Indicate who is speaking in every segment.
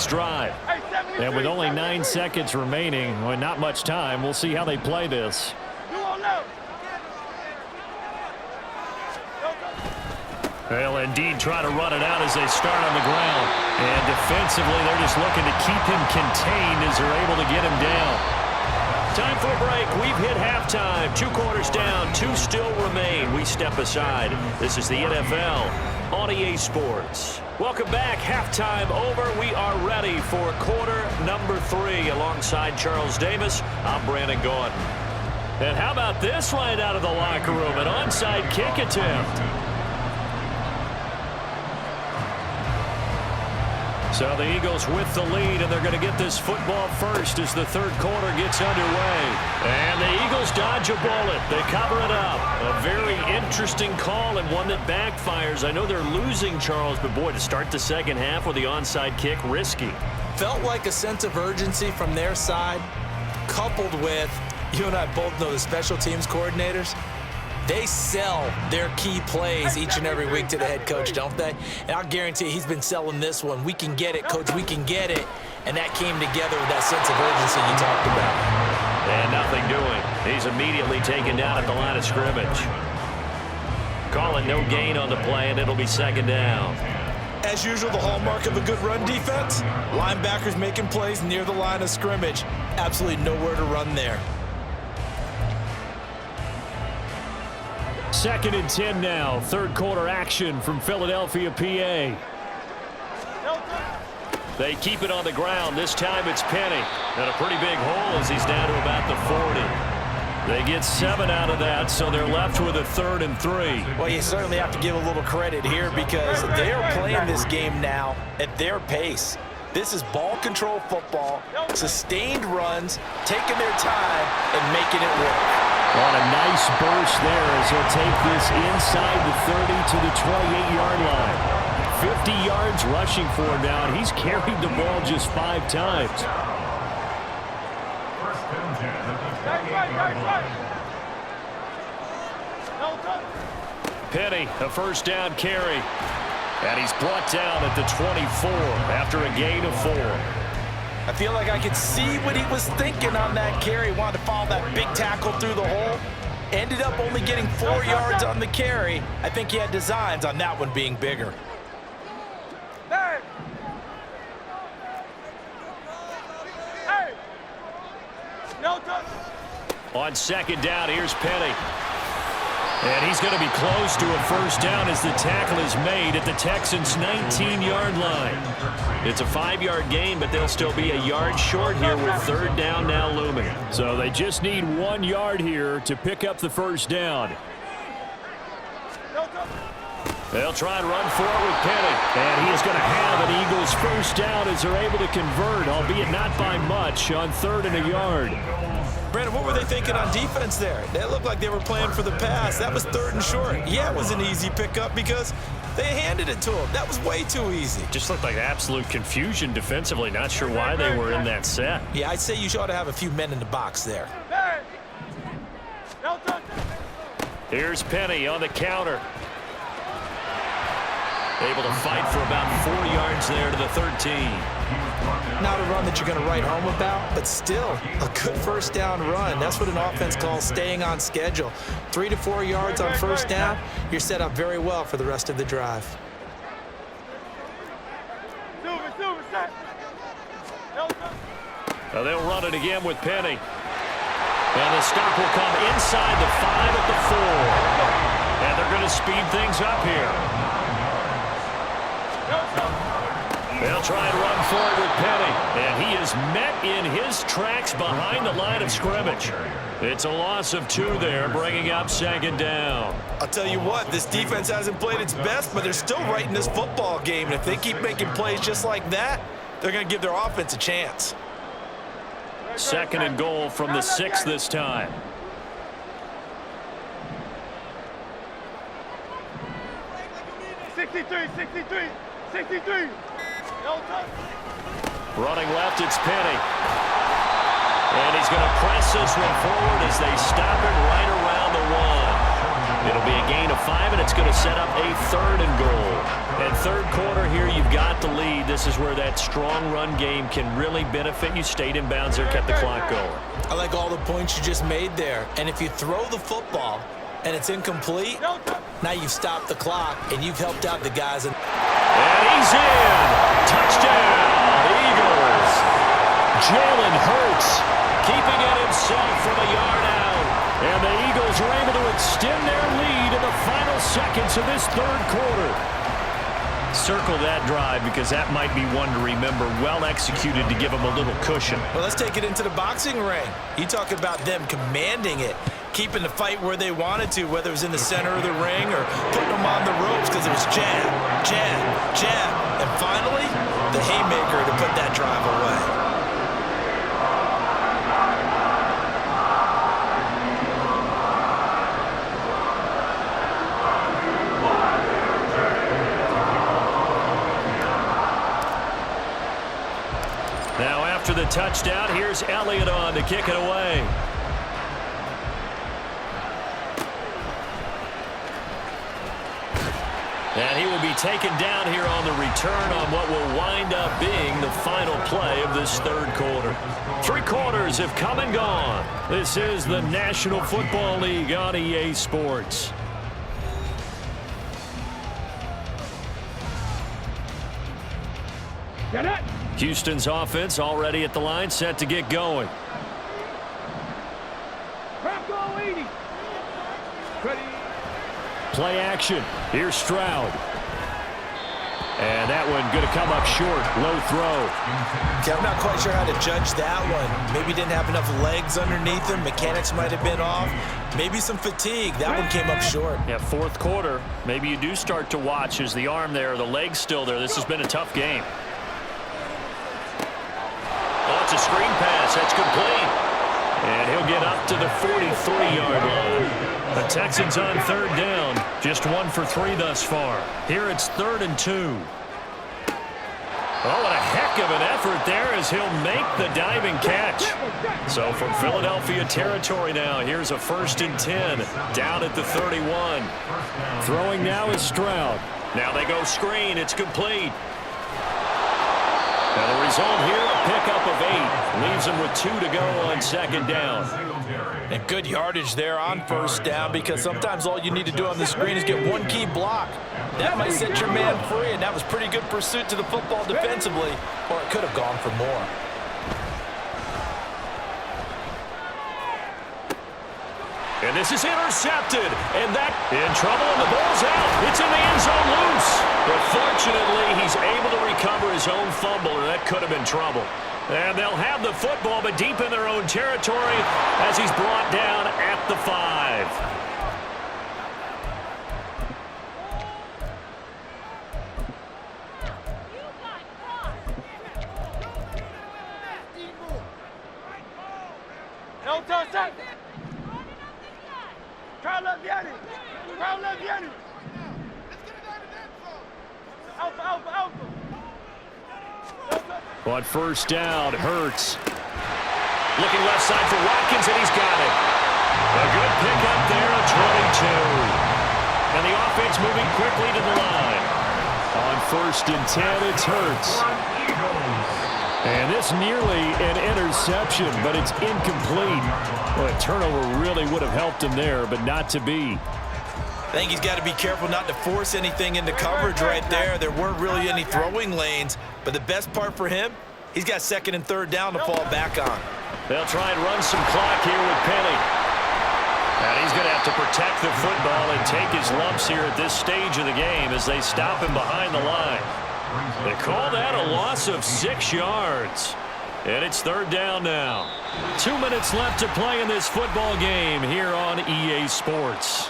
Speaker 1: next drive. And with only 9 seconds remaining, well, not much time, we'll see how they play this. They'll indeed try to run it out as they start on the ground. And defensively, they're just looking to keep him contained as they're able to get him down. Time for a break. We've hit halftime. 2 quarters down. 2 still remain. We step aside. This is the NFL on EA Sports. Welcome back. Halftime over. We are ready for quarter number 3. Alongside Charles Davis, I'm Brandon Gordon. And how about this right out of the locker room? An onside kick attempt. So the Eagles with the lead, and they're going to get this football first as the third quarter gets underway. And the Eagles dodge a bullet. They cover it up. A very interesting call and one that backfires. I know they're losing, Charles, but boy, to start the second half with the onside kick, risky.
Speaker 2: Felt like a sense of urgency from their side, coupled with, you and I both know the special teams coordinators. They sell their key plays each and every week to the head coach, don't they? And I'll guarantee you he's been selling this one. We can get it, coach, we can get it. And that came together with that sense of urgency you talked about.
Speaker 1: And nothing doing. He's immediately taken down at the line of scrimmage. Calling no gain on the play, and it'll be second down.
Speaker 2: As usual, the hallmark of a good run defense, linebackers making plays near the line of scrimmage. Absolutely nowhere to run there.
Speaker 1: 2nd and 10 now. Third quarter action from Philadelphia, PA. They keep it on the ground. This time it's Penny. And a pretty big hole as he's down to about the 40. They get 7 out of that, so they're left with a 3rd and 3.
Speaker 2: Well, you certainly have to give a little credit here because they are playing this game now at their pace. This is ball control football, sustained runs, taking their time and making it work.
Speaker 1: On a nice burst there as he'll take this inside the 30 to the 28-yard line. 50 yards rushing for him now, and he's carried the ball just 5 times. Penny, a first down carry. And he's brought down at the 24 after a gain of 4.
Speaker 2: I feel like I could see what he was thinking on that carry. Wanted to follow that big tackle through the hole. Ended up only getting 4 yards on the carry. I think he had designs on that one being bigger.
Speaker 1: On second down, here's Penny. And he's going to be close to a first down as the tackle is made at the Texans' 19-yard line. It's a 5-yard gain, but they'll still be a yard short here with third down now looming. So they just need 1 yard here to pick up the first down. They'll try and run for it with Penny. And he is going to have an Eagles first down as they're able to convert, albeit not by much, on 3rd and a yard.
Speaker 2: Brandon, what were they thinking on defense there? They looked like they were playing for the pass. That was 3rd and short. Yeah, it was an easy pickup because they handed it to him. That was way too easy.
Speaker 1: Just looked like absolute confusion defensively. Not sure why they were in that set.
Speaker 2: Yeah, I'd say you ought to have a few men in the box there.
Speaker 1: Here's Penny on the counter. Able to fight for about 4 yards there to the 13.
Speaker 2: Not a run that you're going to write home about, but still a good first down run. That's what an offense calls staying on schedule. 3 to 4 yards on first down, you're set up very well for the rest of the drive.
Speaker 1: Now they'll run it again with Penny. And the stop will come inside the 5 at the 4. And they're going to speed things up here. They'll try and run forward with Penny. And he is met in his tracks behind the line of scrimmage. It's a loss of 2 there, bringing up second down.
Speaker 2: I'll tell you what, this defense hasn't played its best, but they're still right in this football game. And if they keep making plays just like that, they're going to give their offense a chance.
Speaker 1: 2nd and goal from the 6 this time. Running left, it's Penny. And he's going to press this one forward as they stop it right around the 1. It'll be a gain of 5, and it's going to set up a 3rd and goal. And third quarter here, you've got the lead. This is where that strong run game can really benefit you. Stayed in bounds there, kept the clock going.
Speaker 2: I like all the points you just made there. And if you throw the football and it's incomplete, now you've stopped the clock and you've helped out the guys.
Speaker 1: And he's in. Touchdown, Eagles. Jalen Hurts keeping it himself from a yard out. And the Eagles are able to extend their lead in the final seconds of this third quarter. Circle that drive because that might be one to remember. Well executed to give them a little cushion.
Speaker 2: Well, let's take it into the boxing ring. You talk about them commanding it, keeping the fight where they wanted to, whether it was in the center of the ring or putting them on the ropes because it was jab, jab, jab. And finally, the haymaker to put that drive away.
Speaker 1: Now after the touchdown, here's Elliott on to kick it away. And he will be taken down here on the return on what will wind up being the final play of this third quarter. 3 quarters have come and gone. This is the National Football League on EA Sports.
Speaker 3: Get it!
Speaker 1: Houston's offense already at the line, set to get going.
Speaker 3: Ready.
Speaker 1: Play action. Here's Stroud. And that one going to come up short. Low throw.
Speaker 2: Okay, I'm not quite sure how to judge that one. Maybe didn't have enough legs underneath him. Mechanics might have been off. Maybe some fatigue. That one came up short.
Speaker 1: Yeah, fourth quarter. Maybe you do start to watch as the arm there, the leg's still there. This has been a tough game. Oh, it's a screen pass. That's complete. And he'll get up to the 43-yard line. The Texans on third down. Just 1 for 3 thus far. Here it's 3rd and 2. Oh, what a heck of an effort there as he'll make the diving catch. So from Philadelphia territory now, here's a 1st and 10 down at the 31. Throwing now is Stroud. Now they go screen. It's complete. And the result here, a pickup of 8. Leaves them with 2 to go on 2nd down.
Speaker 2: And good yardage there on 1st down because sometimes all you need to do on the screen is get one key block. That might set your man free, and that was pretty good pursuit to the football defensively, or it could have gone for more.
Speaker 1: And this is intercepted. And that in trouble, and the ball's out. It's in the end zone loose. But fortunately, he's able to recover his own fumble, or that could have been trouble. And they'll have the football, but deep in their own territory as he's brought down at the 5.
Speaker 3: No touch that. Try left Yanni. Try left Yanni. Alpha, alpha, alpha.
Speaker 1: On 1st down, Hurts. Looking left side for Watkins, and he's got it. A good pickup there, a 22. And the offense moving quickly to the line. On 1st and 10, it's Hurts. And this nearly an interception, but it's incomplete. Well, a turnover really would have helped him there, but not to be.
Speaker 2: I think he's got to be careful not to force anything into coverage right there. There weren't really any throwing lanes, but the best part for him, he's got 2nd and 3rd down to fall back on.
Speaker 1: They'll try and run some clock here with Penny. And he's going to have to protect the football and take his lumps here at this stage of the game as they stop him behind the line. They call that a loss of 6 yards. And it's 3rd down now. 2 minutes left to play in this football game here on EA Sports.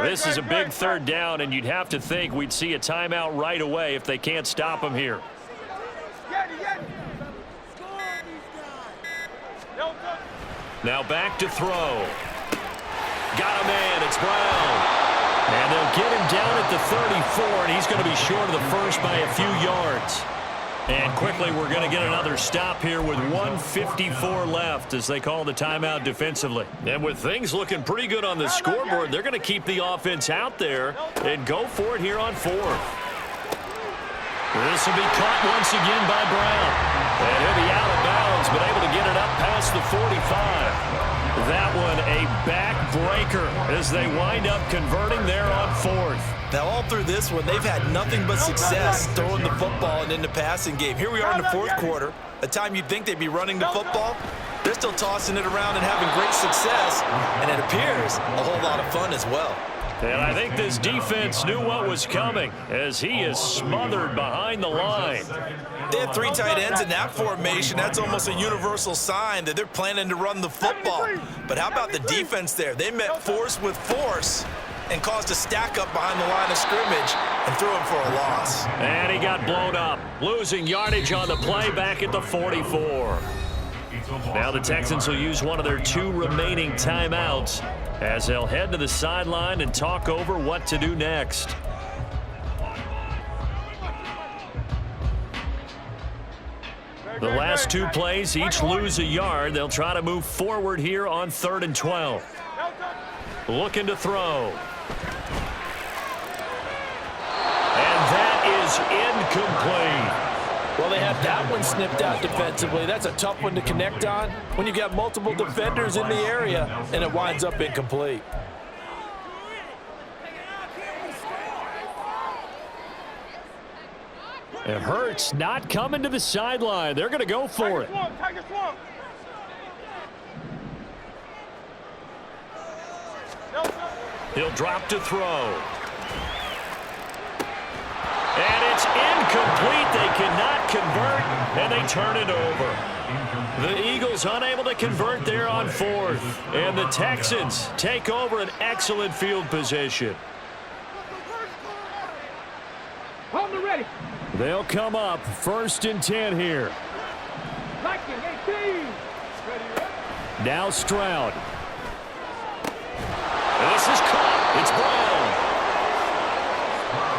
Speaker 1: This is a big 3rd down, and you'd have to think we'd see a timeout right away if they can't stop him here. Now back to throw. Got a man. It's Brown. And they'll get him down at the 34, and he's going to be short of the first by a few yards. And quickly, we're going to get another stop here with 1:54 left as they call the timeout defensively. And with things looking pretty good on the scoreboard, they're going to keep the offense out there and go for it here on fourth. This will be caught once again by Brown. And he'll be out of bounds, but able to get it up past the 45. That one a backbreaker as they wind up converting there on fourth.
Speaker 2: Now, all through this one, they've had nothing but success throwing the football and in the passing game. Here we are in the fourth quarter, a time you'd think they'd be running the football. They're still tossing it around and having great success, and it appears a whole lot of fun as well.
Speaker 1: And I think this defense knew what was coming as he is smothered behind the line.
Speaker 2: They have three tight ends in that formation. That's almost a universal sign that they're planning to run the football. But how about the defense there? They met force with force and caused a stack up behind the line of scrimmage and threw him for a loss.
Speaker 1: And he got blown up, losing yardage on the play back at the 44. Now the Texans will use one of their two remaining timeouts as they'll head to the sideline and talk over what to do next. The last two plays each lose a yard. They'll try to move forward here on 3rd and 12. Looking to throw. And that is incomplete.
Speaker 4: Well, they have that one snipped out defensively. That's a tough one to connect on when you got multiple defenders in the area, and it winds up incomplete.
Speaker 1: It hurts not coming to the sideline. They're going to go for it. He'll drop to throw. And it's incomplete. They cannot convert, and they turn it over. The Eagles unable to convert there on 4th. And the Texans take over an excellent field position.
Speaker 3: Ready.
Speaker 1: They'll come up 1st and 10 here. Now Stroud. This is caught. It's Brown.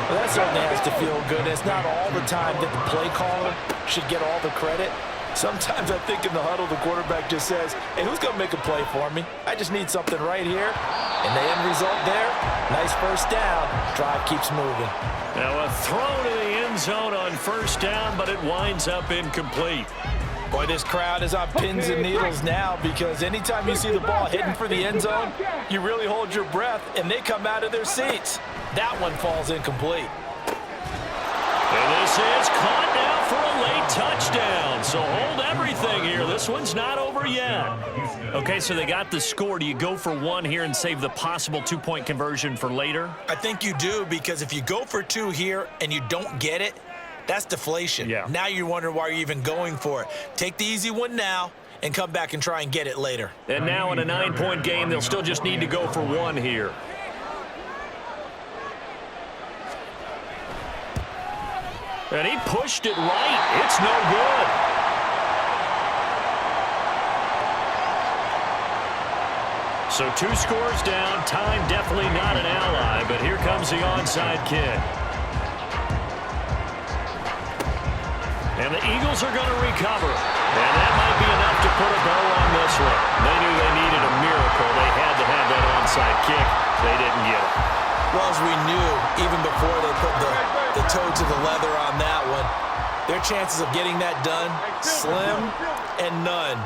Speaker 4: Well, that certainly has to feel good. It's not all the time that the play caller should get all the credit. Sometimes I think in the huddle, the quarterback just says, hey, who's going to make a play for me? I just need something right here. And the end result there, nice first down. Drive keeps moving.
Speaker 1: Now a throw to the end zone on 1st down, but it winds up incomplete.
Speaker 4: Boy, this crowd is on pins and needles now because anytime you see the ball heading for the end zone, you really hold your breath, and they come out of their seats. That one falls incomplete.
Speaker 1: And this is caught now for a late touchdown. So hold everything here. This one's not over yet. Okay, so they got the score. Do you go for one here and save the possible two-point conversion for later?
Speaker 2: I think you do, because if you go for two here and you don't get it, that's deflation.
Speaker 1: Yeah.
Speaker 2: Now you wonder why you're even going for it. Take the easy one now and come back and try and get it later.
Speaker 1: And now in a 9-point game, they'll still just need to go for one here. And he pushed it right. It's no good. So 2 scores down. Time definitely not an ally, but here comes the onside kick. And the Eagles are going to recover. And that might be enough to put a bow on this one. They knew they needed a miracle. They had to have that onside kick. They didn't get it.
Speaker 2: Well, as we knew, even before they put the toe to the leather on that one, their chances of getting that done, slim and none.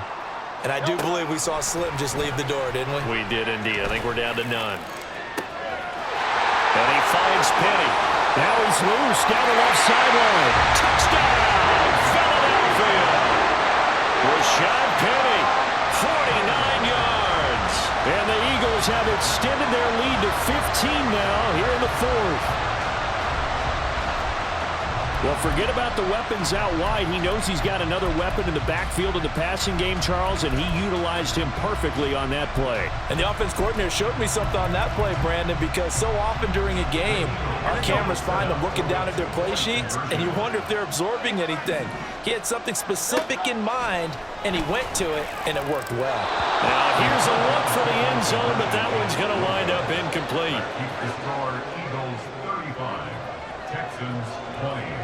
Speaker 2: And I do believe we saw Slim just leave the door, didn't we?
Speaker 1: We did indeed. I think we're down to none. And he finds Penny. Now he's loose down the left sideline. Touchdown, Philadelphia. Rashad Penny, 49 yards. And the Eagles have extended their lead to 15 now here in the 4th. Well, forget about the weapons out wide. He knows he's got another weapon in the backfield of the passing game, Charles, and he utilized him perfectly on that play.
Speaker 4: And the offense coordinator showed me something on that play, Brandon, because so often during a game, our cameras find them looking down at their play sheets, and you wonder if they're absorbing anything. He had something specific in mind, and he went to it, and it worked well.
Speaker 1: Now, here's a look for the end zone, but that one's going to wind up incomplete.
Speaker 5: Eagles 35, Texans 20.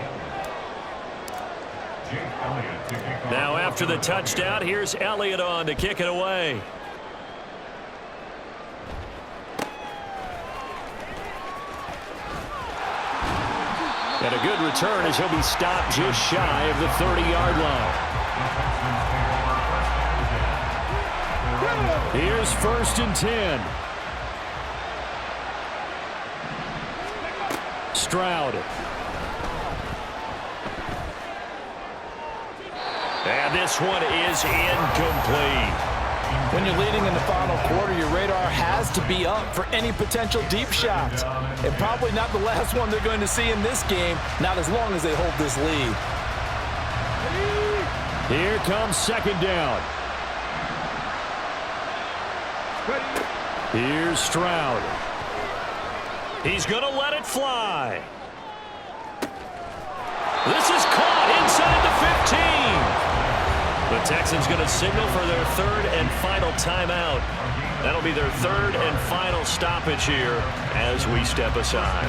Speaker 1: Now after the touchdown, here's Elliott on to kick it away. And a good return as he'll be stopped just shy of the 30-yard line. Here's 1st and 10. Stroud. And this one is incomplete.
Speaker 4: When you're leading in the final quarter, your radar has to be up for any potential deep shots. And probably not the last one they're going to see in this game, not as long as they hold this lead.
Speaker 1: Here comes 2nd down. Here's Stroud. He's going to let it fly. This is caught inside the 15. The Texans going to signal for their 3rd and final timeout. That'll be their 3rd and final stoppage here as we step aside.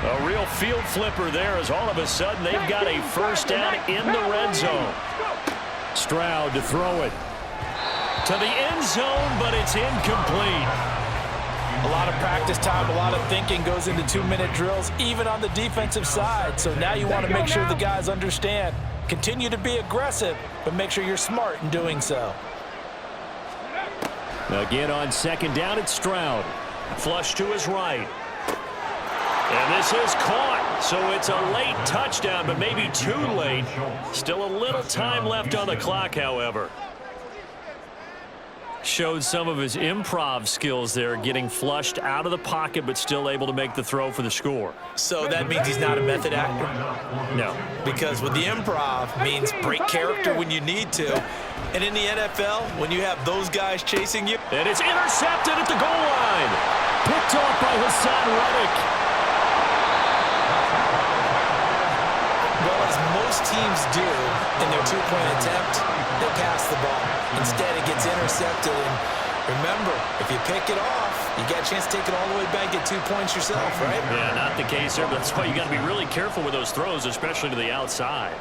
Speaker 1: A real field flipper there as all of a sudden they've got a 1st down in the red zone. Stroud to throw it to the end zone, but it's incomplete.
Speaker 4: A lot of practice time, a lot of thinking goes into 2-minute drills, even on the defensive side. So now you want to make sure the guys understand. Continue to be aggressive, but make sure you're smart in doing so.
Speaker 1: Again on 2nd down, it's Stroud. Flush to his right. And this is caught, so it's a late touchdown, but maybe too late. Still a little time left on the clock, however. Showed some of his improv skills there, getting flushed out of the pocket, but still able to make the throw for the score.
Speaker 2: So that means he's not a method actor?
Speaker 1: No.
Speaker 2: Because with the improv means break character when you need to. And in the NFL, when you have those guys chasing you.
Speaker 1: And it's intercepted at the goal line. Picked off by Hassan Reddick.
Speaker 2: Well, as most teams do in their 2-point attempt, they pass the ball. Instead, it gets intercepted. And remember, if you pick it off, you got a chance to take it all the way back, get 2 points yourself, right?
Speaker 1: Yeah, not the case there, but that's why you got to be really careful with those throws, especially to the outside.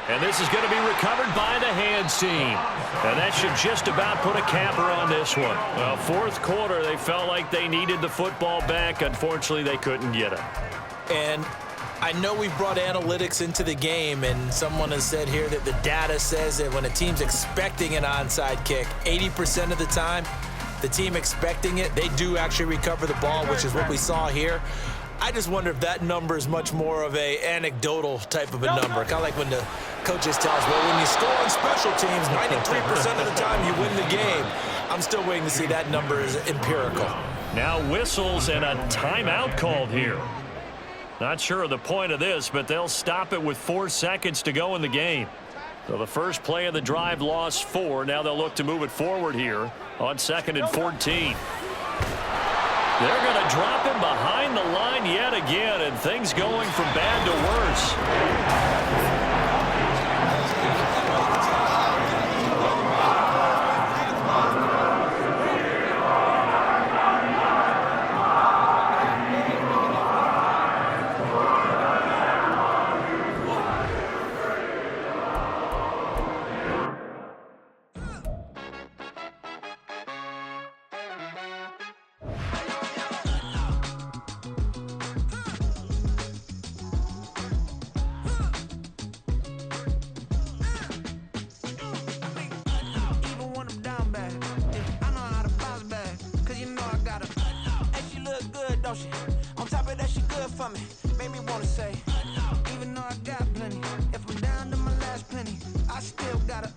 Speaker 1: And this is going to be recovered by the hands team. And that should just about put a capper on this one. Well, 4th quarter, they felt like they needed the football back. Unfortunately, they couldn't get it.
Speaker 2: And I know we've brought analytics into the game, and someone has said here that the data says that when a team's expecting an onside kick, 80% of the time, the team expecting it, they do actually recover the ball, which is what we saw here. I just wonder if that number is much more of a anecdotal type of a number, kind of like when the coaches tell us, well, when you score on special teams, 93% of the time you win the game. I'm still waiting to see that number is empirical.
Speaker 1: Now whistles and a timeout called here. Not sure of the point of this, but they'll stop it with 4 seconds to go in the game. So the first play of the drive lost 4. Now they'll look to move it forward here on 2nd and 14. They're going to drop him behind the line yet again, and things going from bad to worse.
Speaker 6: On top of that, she good for me. Made me wanna say, even though I got plenty, if I'm down to my last penny, I still gotta.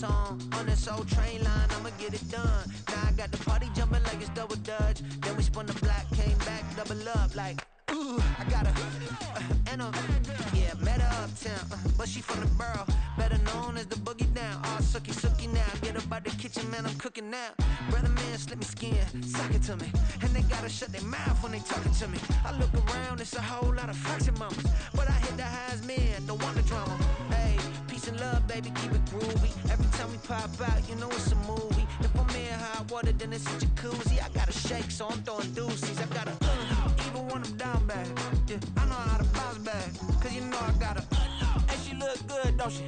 Speaker 6: song on this old train line, I'ma get it done. Now I got the party jumping like it's double dutch. Then we spun the block, came back, double up like, ooh, I got a, and a, yeah, met her uptown, but she from the borough, better known as the boogie down. All sookie now, get up out the kitchen, man, I'm cooking now. Brother man, slip me skin, suck it to me, and they gotta shut their mouth when they talking to me. I look around, it's a whole lot of foxy mamas, but I hit the highs, man, don't want the drama. Hey, peace and love, baby, keep it groovy. Every time we pop out, you know it's a movie. If I'm in hot water, then it's a jacuzzi. I gotta shake, so I'm throwing deuces. I gotta, even when I'm down bad, yeah, I know how to bounce back, cause you know I gotta. And she look good, don't she?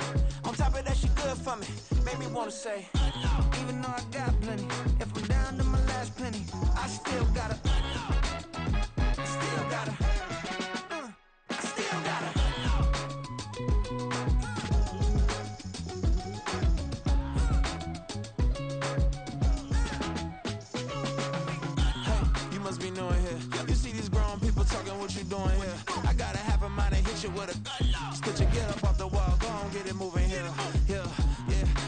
Speaker 6: On top of that, she good for me. Made me wanna say, even though I got plenty, if I'm down to my last penny, I still gotta, I still gotta. Be knowing here. You see these grown people talking, what you doing here? I got a half a mind to hit you with a stitch you get up off the wall, go on, get it moving here. Yeah,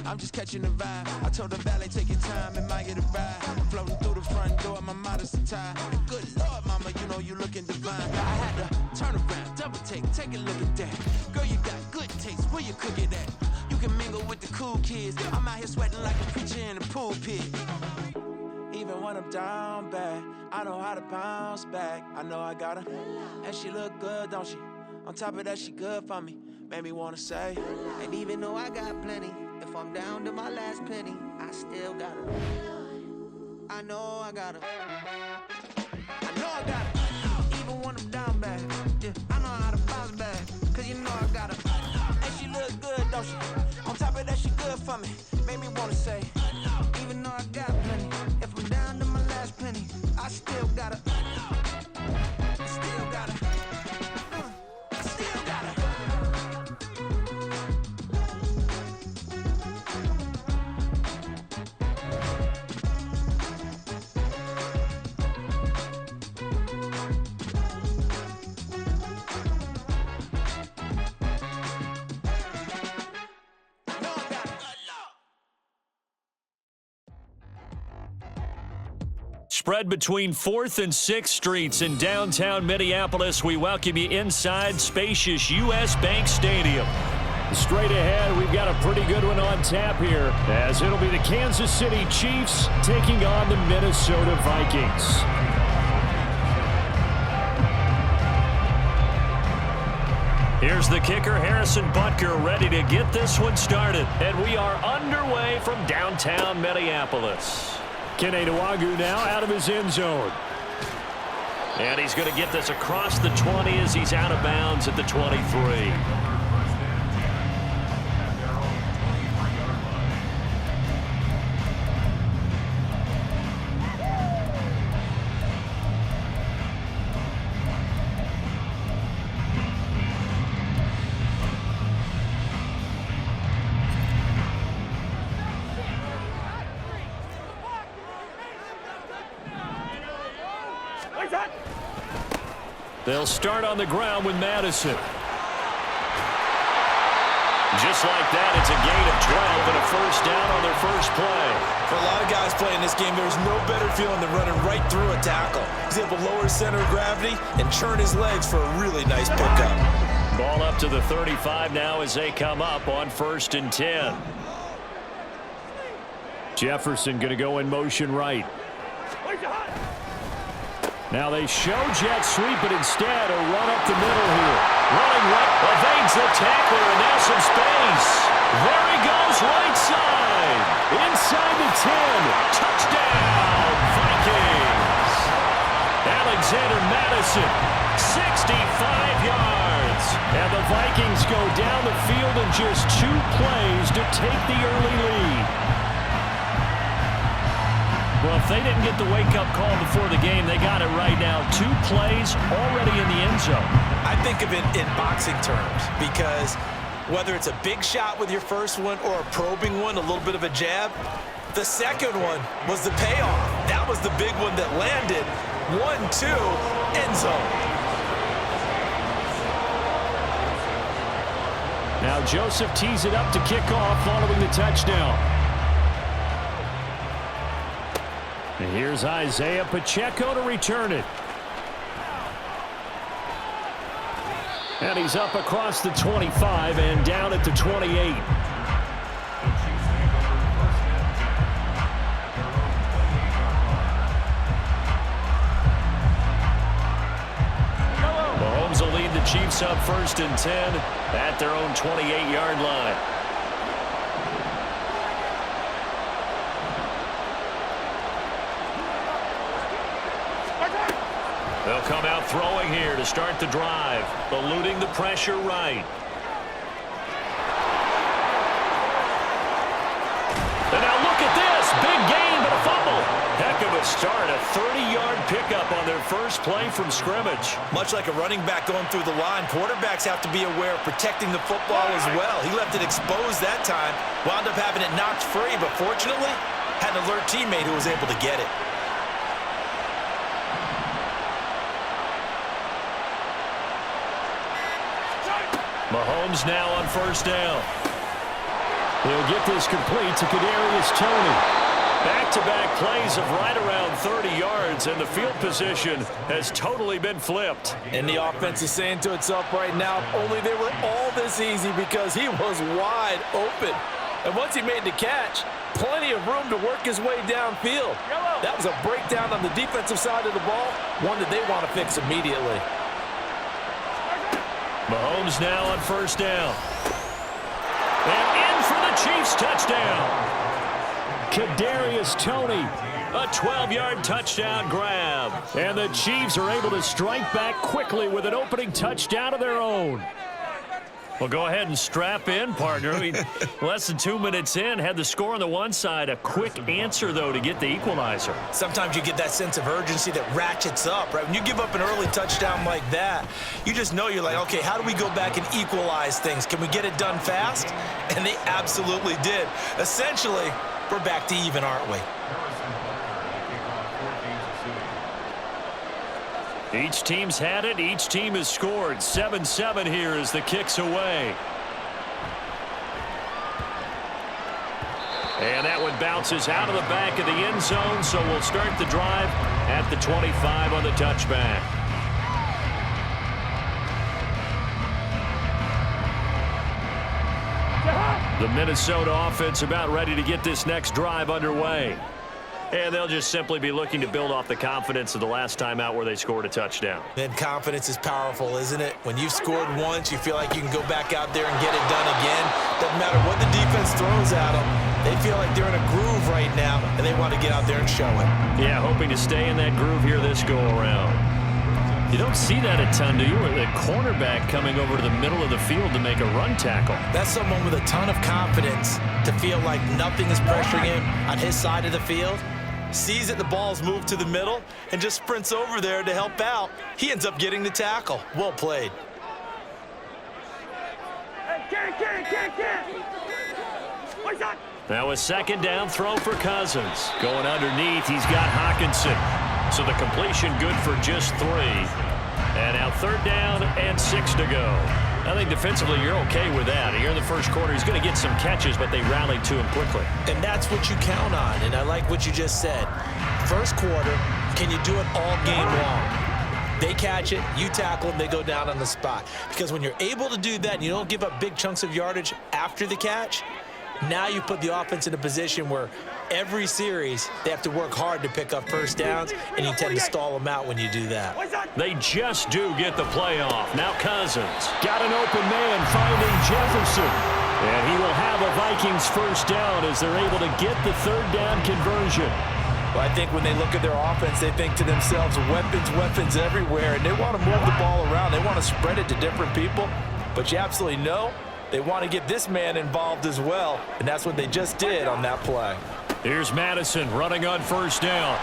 Speaker 6: I'm just catching the vibe. I told the valet, take your time, it might get a ride. Floating through the front door, my modest attire. And good Lord, mama, you know you looking divine. I had to turn around, double take a look at that. Girl, you got good taste, where you cook it at? You can mingle with the cool kids. I'm out here sweating like a preacher in a pulpit. Even when I'm down bad, I know how to bounce back. I know I got her, and she look good, don't she? On top of that, she good for me. Made me wanna say, and even though I got plenty, if I'm down to my last penny, I still got her. I know I got her. I know I got her. Even when I'm down bad, yeah, I know how to bounce back, cause you know I got her. And she look good, don't she? On top of that, she good for me. Made me wanna say, even though I got plenty, if I'm down to my last penny, I still gotta, I still gotta, I still gotta.
Speaker 1: Spread between 4th and 6th Streets in downtown Minneapolis. We welcome you inside spacious U.S. Bank Stadium. Straight ahead, we've got a pretty good one on tap here, as it'll be the Kansas City Chiefs taking on the Minnesota Vikings. Here's the kicker, Harrison Butker, ready to get this one started. And we are underway from downtown Minneapolis. Kene Nwangwu now out of his end zone. And he's going to get this across the 20 as he's out of bounds at the 23. They'll start on the ground with Madison. Just like that, it's a gain of 12 and a first down on their first play.
Speaker 2: For a lot of guys playing this game, there's no better feeling than running right through a tackle. He's able to lower his center of gravity and churn his legs for a really nice pickup.
Speaker 1: Ball up to the 35 now as they come up on 1st and 10. Jefferson going to go in motion right. Now they show jet sweep, but instead a run up the middle here. Running right, evades the tackler, and now some space. There he goes, right side. Inside the 10. Touchdown, Vikings. Alexander Madison, 65 yards. And the Vikings go down the field in just 2 plays to take the early lead. Well, if they didn't get the wake-up call before the game, they got it right now. 2 plays already in the end zone.
Speaker 2: I think of it in boxing terms because whether it's a big shot with your first one or a probing one, a little bit of a jab, the second one was the payoff. That was the big one that landed. 1-2, end zone.
Speaker 1: Now Joseph tees it up to kick off following the touchdown. And here's Isaiah Pacheco to return it. And he's up across the 25 and down at the 28. Mahomes will lead the Chiefs up 1st and 10 at their own 28-yard line. They'll come out throwing here to start the drive, eluding the pressure right. And now look at this. Big gain, but a fumble. Heck of a start. A 30-yard pickup on their first play from scrimmage.
Speaker 2: Much like a running back going through the line, quarterbacks have to be aware of protecting the football as well. He left it exposed that time, wound up having it knocked free, but fortunately had an alert teammate who was able to get it.
Speaker 1: Mahomes now on 1st down. He'll get this complete to Kadarius Toney. Back-to-back plays of right around 30 yards, and the field position has totally been flipped.
Speaker 4: And the offense is saying to itself right now, only they were all this easy because he was wide open. And once he made the catch, plenty of room to work his way downfield. That was a breakdown on the defensive side of the ball, one that they want to fix immediately.
Speaker 1: Mahomes now on 1st down. And in for the Chiefs touchdown. Kadarius Toney, a 12-yard touchdown grab. And the Chiefs are able to strike back quickly with an opening touchdown of their own. Well, go ahead and strap in, partner. Less than 2 minutes in, had the score on the one side. A quick answer, though, to get the equalizer.
Speaker 2: Sometimes you get that sense of urgency that ratchets up, right? When you give up an early touchdown like that, you just know you're like, okay, how do we go back and equalize things? Can we get it done fast? And they absolutely did. Essentially, we're back to even, aren't we?
Speaker 1: Each team's had it. Each team has scored. 7-7 here as the kick's away. And that one bounces out of the back of the end zone, so we'll start the drive at the 25 on the touchback. The Minnesota offense about ready to get this next drive underway. And they'll just simply be looking to build off the confidence of the last time out where they scored a touchdown.
Speaker 2: And confidence is powerful, isn't it? When you've scored once, you feel like you can go back out there and get it done again. Doesn't matter what the defense throws at them. They feel like they're in a groove right now, and they want to get out there and show it.
Speaker 1: Yeah, hoping to stay in that groove here this go-around. You don't see that a ton, do you? With a cornerback coming over to the middle of the field to make a run tackle.
Speaker 2: That's someone with a ton of confidence to feel like nothing is pressuring him on his side of the field. Sees that the ball's moved to the middle and just sprints over there to help out. He ends up getting the tackle. Well played.
Speaker 1: Now a 2nd down throw for Cousins. Going underneath, he's got Hockenson. So the completion good for just 3. And now 3rd down and 6 to go. I think defensively you're okay with that. Here in the first quarter, he's going to get some catches, but they rallied to him quickly.
Speaker 2: And that's what you count on, and I like what you just said. First quarter, can you do it all game long? They catch it, you tackle them, they go down on the spot. Because when you're able to do that and you don't give up big chunks of yardage after the catch, now you put the offense in a position where every series they have to work hard to pick up first downs, and you tend to stall them out when you do that.
Speaker 1: They just do get the play off. Now Cousins got an open man finding Jefferson. And he will have a Vikings first down as they're able to get the 3rd down conversion.
Speaker 4: Well, I think when they look at their offense, they think to themselves, weapons everywhere, and they want to move the ball around. They want to spread it to different people, but you absolutely know they want to get this man involved as well, and that's what they just did on that play.
Speaker 1: Here's Madison running on 1st down.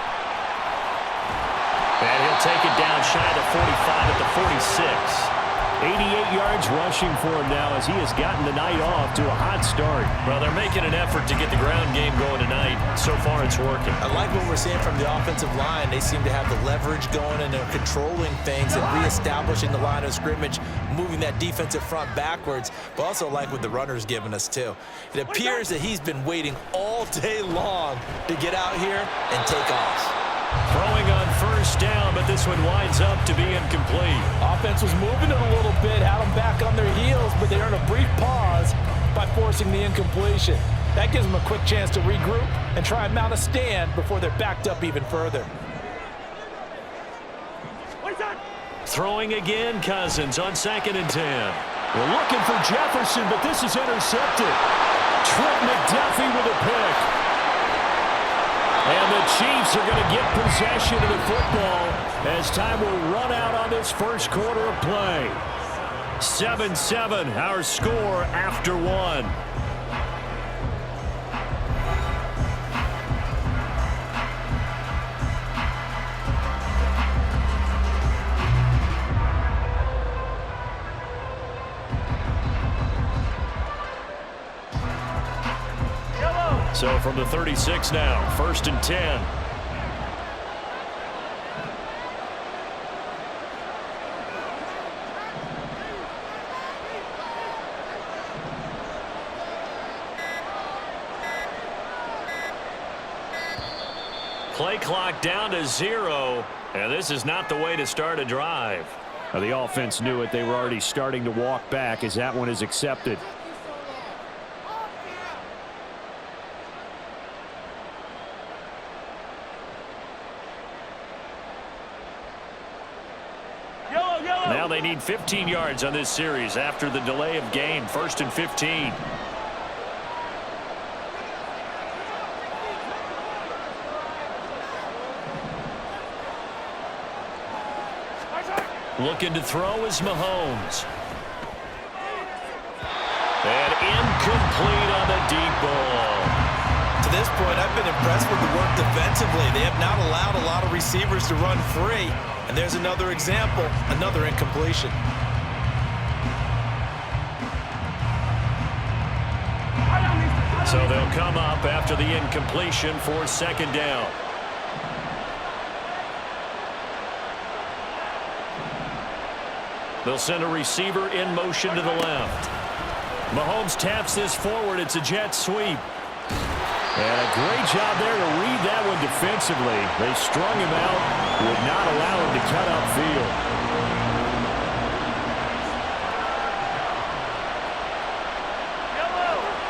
Speaker 1: And he'll take it down shy of the 45 at the 46. 88 yards rushing for him now as he has gotten the night off to a hot start. Well, they're making an effort to get the ground game going tonight. So far, it's working.
Speaker 2: I like what we're seeing from the offensive line. They seem to have the leverage going, and they're controlling things and reestablishing the line of scrimmage, moving that defensive front backwards, but also like what the runner's giving us, too. It appears that he's been waiting all day long to get out here and take off.
Speaker 1: Throwing on first down, but this one winds up to be incomplete.
Speaker 4: Offense was moving it a little bit, had them back on their heels, but they earned a brief pause by forcing the incompletion. That gives them a quick chance to regroup and try and mount a stand before they're backed up even further.
Speaker 1: Throwing again, Cousins on 2nd and 10. We're looking for Jefferson, but this is intercepted. Trent McDuffie with a pick. And the Chiefs are going to get possession of the football as time will run out on this first quarter of play. 7-7, our score after one. So from the 36 now, 1st and 10. Play clock down to 0, and this is not the way to start a drive. Well, the offense knew it. They were already starting to walk back as that one is accepted. Now they need 15 yards on this series after the delay of game. 1st and 15. Looking to throw is Mahomes. And incomplete on the deep ball.
Speaker 2: To this point, I've been impressed with the work defensively. They have not allowed a lot of receivers to run free. And there's another example, another incompletion.
Speaker 1: So they'll come up after the incompletion for 2nd down. They'll send a receiver in motion to the left. Mahomes taps this forward. It's a jet sweep. And a great job there to read that one defensively. They strung him out, would not allow him to cut upfield.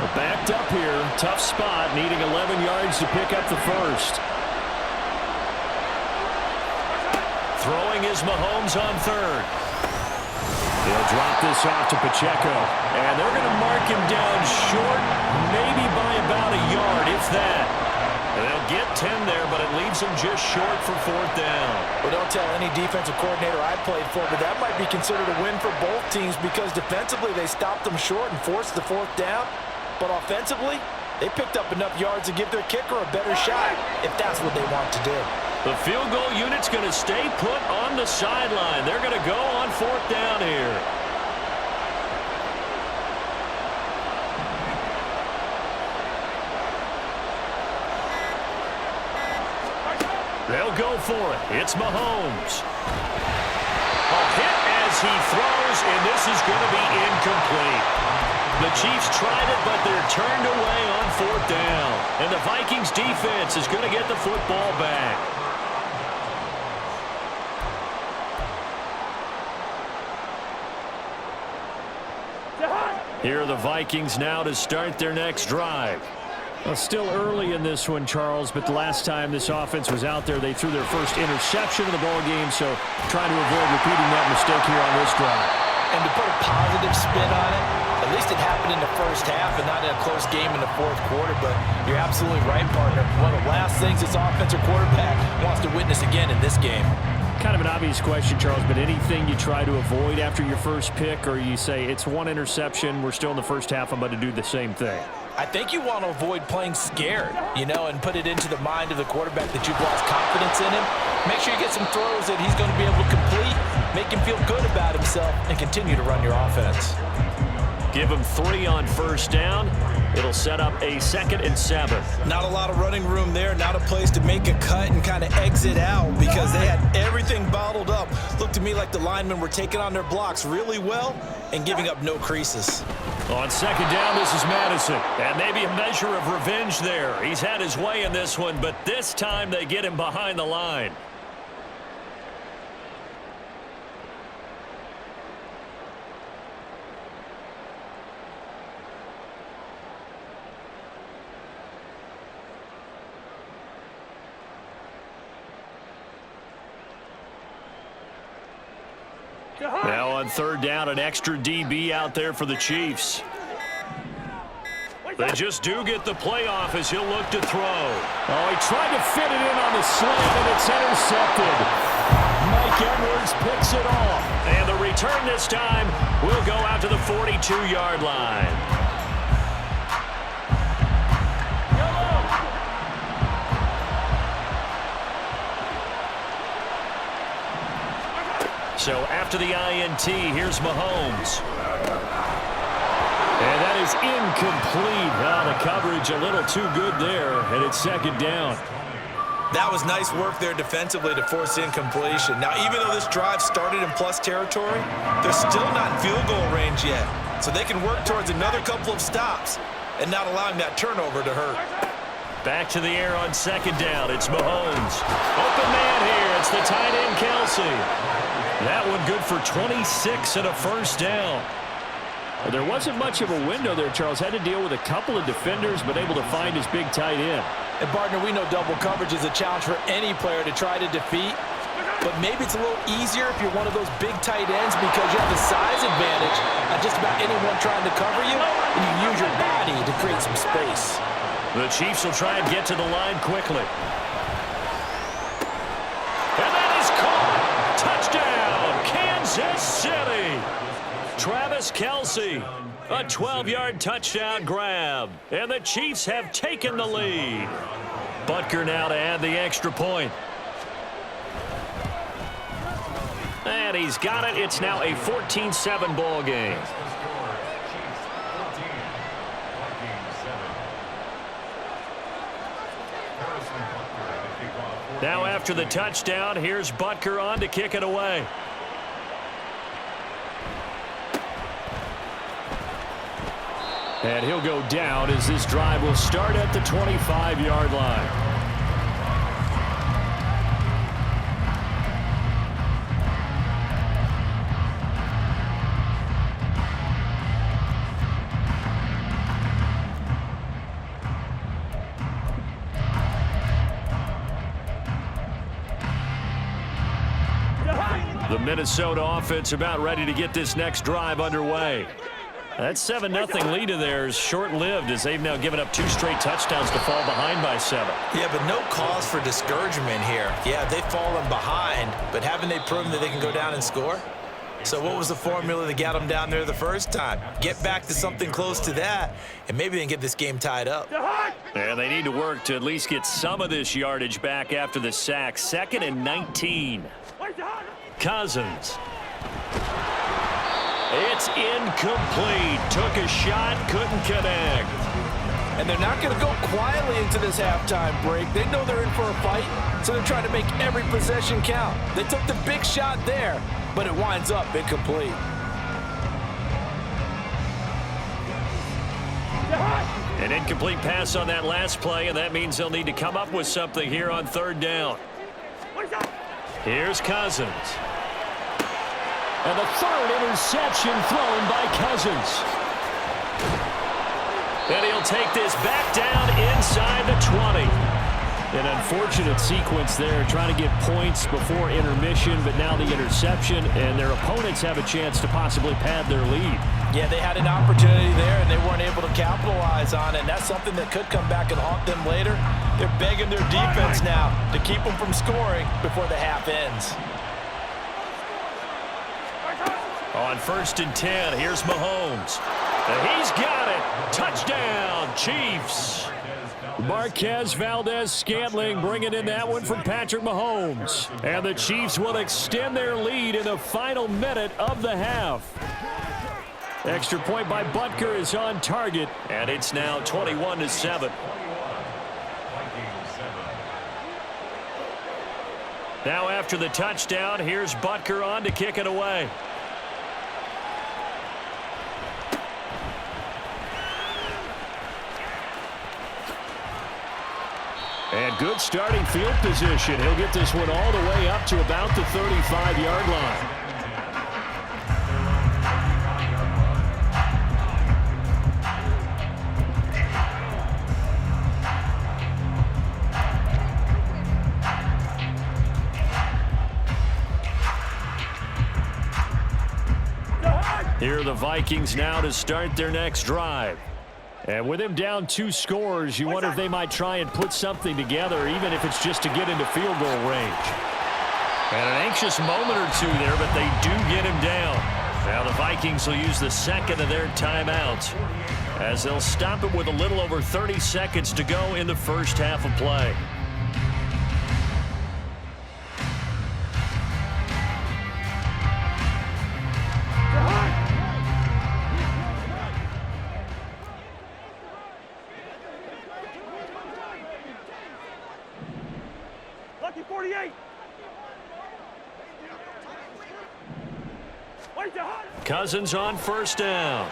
Speaker 1: They're backed up here. Tough spot, needing 11 yards to pick up the first. Throwing is Mahomes on 3rd. He'll drop this off to Pacheco. And they're going to mark him down short, maybe by about a yard, if that. They'll get 10 there, but it leaves him just short for 4th down.
Speaker 4: Well, don't tell any defensive coordinator I played for, but that might be considered a win for both teams because defensively they stopped them short and forced the 4th down. But offensively, they picked up enough yards to give their kicker a better shot if that's what they want to do.
Speaker 1: The field goal unit's going to stay put on the sideline. They're going to go on 4th down here. They'll go for it. It's Mahomes. A hit as he throws, and this is going to be incomplete. The Chiefs tried it, but they're turned away on 4th down. And the Vikings defense is going to get the football back. Here are the Vikings now to start their next drive. Well, still early in this one, Charles, but the last time this offense was out there, they threw their first interception of the ball game, so trying to avoid repeating that mistake here on this drive.
Speaker 4: And to put a positive spin on it, at least it happened in the first half and not in a close game in the 4th quarter, but you're absolutely right, partner. One of the last things this offensive quarterback wants to witness again in this game.
Speaker 1: Kind of an obvious question, Charles, but anything you try to avoid after your first pick, or you say it's one interception, we're still in the first half, I'm about to do the same thing?
Speaker 4: I think you want to avoid playing scared, and put it into the mind of the quarterback that you've lost confidence in him. Make sure you get some throws that he's going to be able to complete,
Speaker 2: make him feel good about himself, and continue to run your offense.
Speaker 1: Give him 3 on first down. It'll set up a 2nd and 7.
Speaker 2: Not a lot of running room there, not a place to make a cut and kind of exit out because they had everything bottled up. Looked to me like the linemen were taking on their blocks really well and giving up no creases.
Speaker 1: On 2nd down, this is Madison. And maybe a measure of revenge there. He's had his way in this one, but this time they get him behind the line. Now on 3rd down, an extra DB out there for the Chiefs. They just do get the playoff as he'll look to throw. Oh, he tried to fit it in on the slant, and it's intercepted. Mike Edwards picks it off. And the return this time will go out to the 42-yard line. So after the INT, here's Mahomes. And that is incomplete. The coverage a little too good there, and it's 2nd down.
Speaker 2: That was nice work there defensively to force incompletion. Now, even though this drive started in plus territory, they're still not in field goal range yet. So they can work towards another couple of stops and not allowing that turnover to hurt.
Speaker 1: Back to the air on 2nd down. It's Mahomes. Open man here. It's the tight end, Kelsey. That one good for 26 and a first down.
Speaker 7: There wasn't much of a window there, Charles. Had to deal with a couple of defenders, but able to find his big tight end.
Speaker 4: And, partner, we know double coverage is a challenge for any player to try to defeat. But maybe it's a little easier if you're one of those big tight ends because you have the size advantage on just about anyone trying to cover you, and you use your body to create some space.
Speaker 1: The Chiefs will try and get to the line quickly. And that is caught. Touchdown, Kansas City. Travis Kelce, a 12-yard touchdown grab. And the Chiefs have taken the lead. Butker now to add the extra point. And he's got it. It's now a 14-7 ball game. Now after the touchdown, here's Butker on to kick it away.
Speaker 7: And he'll go down as this drive will start at the 25-yard line.
Speaker 1: The Minnesota offense about ready to get this next drive underway. That 7-0 lead of theirs short-lived as they've now given up 2 straight touchdowns to fall behind by 7.
Speaker 2: Yeah, but no cause for discouragement here. Yeah, they've fallen behind, but haven't they proven that they can go down and score? So what was the formula that got them down there the first time? Get back to something close to that, and maybe they can get this game tied up.
Speaker 1: And they need to work to at least get some of this yardage back after the sack. 2nd and 19. Cousins. It's incomplete. Took a shot, couldn't connect.
Speaker 4: And they're not going to go quietly into this halftime break. They know they're in for a fight, so they're trying to make every possession count. They took the big shot there, but it winds up incomplete.
Speaker 1: An incomplete pass on that last play, and that means they'll need to come up with something here on 3rd down. Here's Cousins.
Speaker 7: And the 3rd interception thrown by Cousins.
Speaker 1: And he'll take this back down inside the 20.
Speaker 7: An unfortunate sequence there, trying to get points before intermission, but now the interception, and their opponents have a chance to possibly pad their lead.
Speaker 4: Yeah, they had an opportunity there, and they weren't able to capitalize on it, and that's something that could come back and haunt them later. They're begging their defense now to keep them from scoring before the half ends.
Speaker 1: On 1st and 10, here's Mahomes. And he's got it. Touchdown, Chiefs.
Speaker 7: Marquez Valdez-Scantling bringing in that one from Patrick Mahomes. And the Chiefs will extend their lead in the final minute of the half. Extra point by Butker is on target.
Speaker 1: And it's now 21-7. Now after the touchdown, here's Butker on to kick it away.
Speaker 7: And good starting field position. He'll get this one all the way up to about the 35-yard line. Here are the Vikings now to start their next drive. And with him down 2 scores, you wonder if they might try and put something together, even if it's just to get into field goal range.
Speaker 1: And an anxious moment or two there, but they do get him down. Now the Vikings will use the second of their timeouts as they'll stop it with a little over 30 seconds to go in the first half of play. Cousins on first down.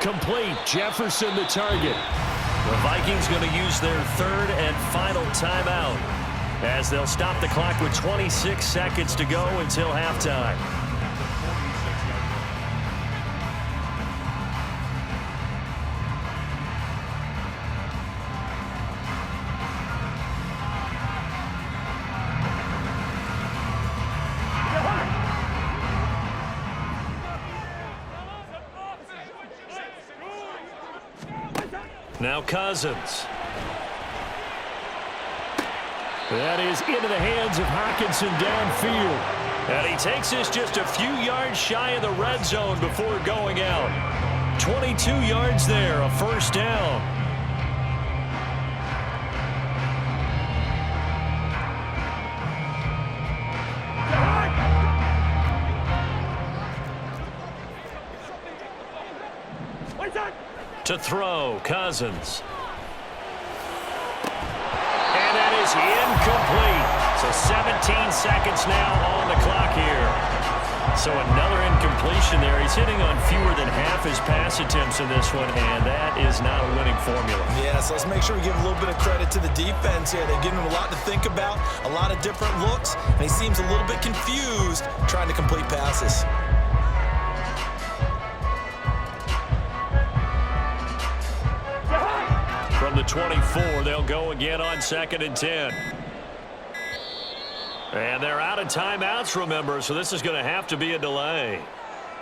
Speaker 7: Complete. Jefferson the target.
Speaker 1: The Vikings going to use their third and final timeout as they'll stop the clock with 26 seconds to go until halftime. Now Cousins.
Speaker 7: That is into the hands of Hockenson downfield.
Speaker 1: And he takes this just a few yards shy of the red zone before going out. 22 yards there, a first down. To throw, Cousins. And that is incomplete. So 17 seconds now on the clock here. So another incompletion there. He's hitting on fewer than half his pass attempts in this one, and that is not a winning formula.
Speaker 2: Yeah, so let's make sure we give a little bit of credit to the defense here. They've given him a lot to think about, a lot of different looks, and he seems a little bit confused trying to complete passes.
Speaker 1: From the 24, they'll go again on 2nd and 10. And they're out of timeouts, remember, so this is going to have to be a delay.